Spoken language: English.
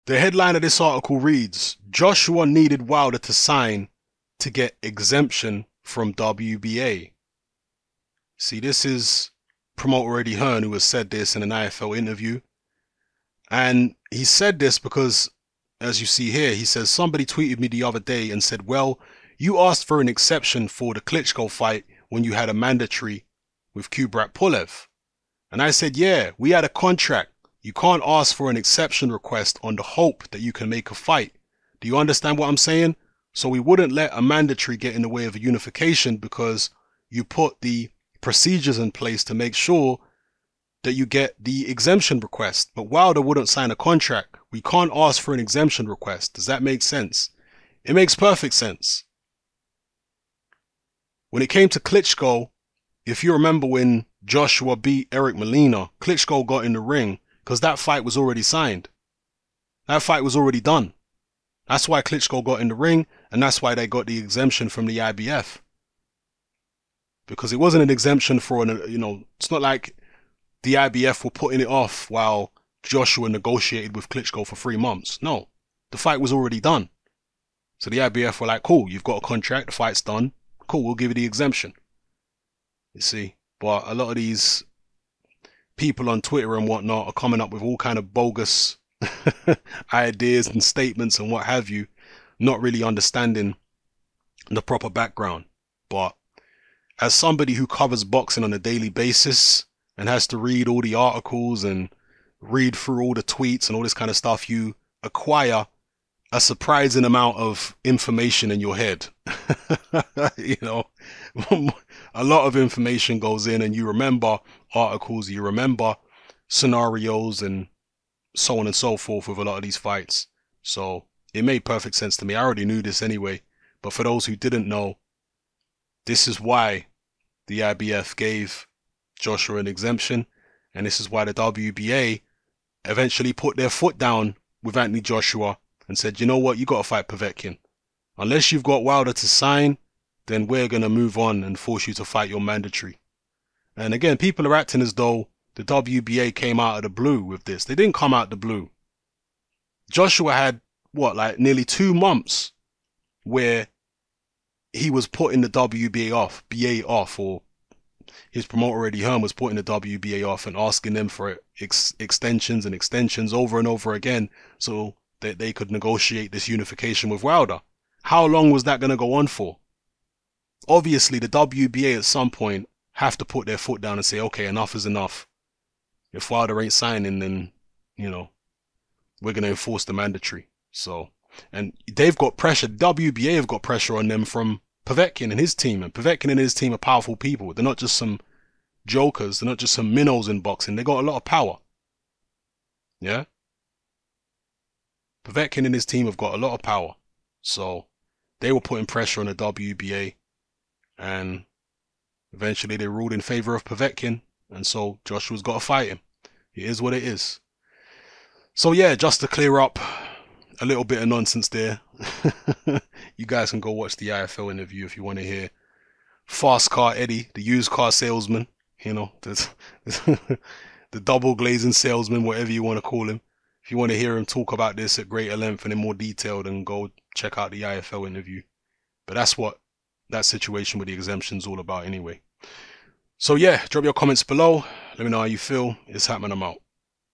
The headline of this article reads, Joshua needed Wilder to sign to get exemption from WBA. See, this is promoter Eddie Hearn who has said this in an IFL interview. And he said this because, as you see here, he says, somebody tweeted me the other day and said, well, you asked for an exception for the Klitschko fight when you had a mandatory with Kubrat Pulev. And I said, yeah, we had a contract. You can't ask for an exception request on the hope that you can make a fight. Do you understand what I'm saying? So we wouldn't let a mandatory get in the way of a unification because you put the procedures in place to make sure that you get the exemption request. But Wilder wouldn't sign a contract. We can't ask for an exemption request. Does that make sense? It makes perfect sense. When it came to Klitschko, if you remember when Joshua beat Eric Molina, Klitschko got in the ring because that fight was already signed. That fight was already done. That's why Klitschko got in the ring, and that's why they got the exemption from the IBF. Because it wasn't an exemption for it's not like the IBF were putting it off while Joshua negotiated with Klitschko for 3 months. No, the fight was already done. So the IBF were like, cool, you've got a contract, the fight's done. Cool, we'll give you the exemption. You see, but a lot of these people on Twitter and whatnot are coming up with all kind of bogus ideas and statements and what have you, not really understanding the proper background. But as somebody who covers boxing on a daily basis and has to read all the articles and read through all the tweets and all this kind of stuff, you acquire a surprising amount of information in your head. A lot of information goes in and you remember articles, you remember scenarios and so on and so forth with a lot of these fights. So it made perfect sense to me. I already knew this anyway, but for those who didn't know, this is why the IBF gave Joshua an exemption, and this is why the WBA eventually put their foot down with Anthony Joshua and said, you know what, you got to fight Povetkin. Unless you've got Wilder to sign, then we're going to move on and force you to fight your mandatory. And again, people are acting as though the WBA came out of the blue with this. They didn't come out of the blue. Joshua had, nearly 2 months where he was putting the BA off, or his promoter Eddie Hearn was putting the WBA off and asking them for extensions and extensions over and over again so that they could negotiate this unification with Wilder. How long was that going to go on for? Obviously, the WBA at some point have to put their foot down and say, okay, enough is enough. If Wilder ain't signing, then, we're going to enforce the mandatory. So, and they've got pressure. WBA have got pressure on them from Povetkin and his team. And Povetkin and his team are powerful people. They're not just some jokers. They're not just some minnows in boxing. They got a lot of power. Yeah? Povetkin and his team have got a lot of power. So, they were putting pressure on the WBA. And eventually they ruled in favor of Povetkin. And so Joshua's got to fight him. It is what it is. So yeah, just to clear up a little bit of nonsense there. You guys can go watch the IFL interview if you want to hear Fast Car Eddie, the used car salesman. The double glazing salesman, whatever you want to call him. If you want to hear him talk about this at greater length and in more detail, then go check out the IFL interview. But that's what that situation with the exemption's all about anyway. So yeah, drop your comments below. Let me know how you feel. It's happening. I'm out.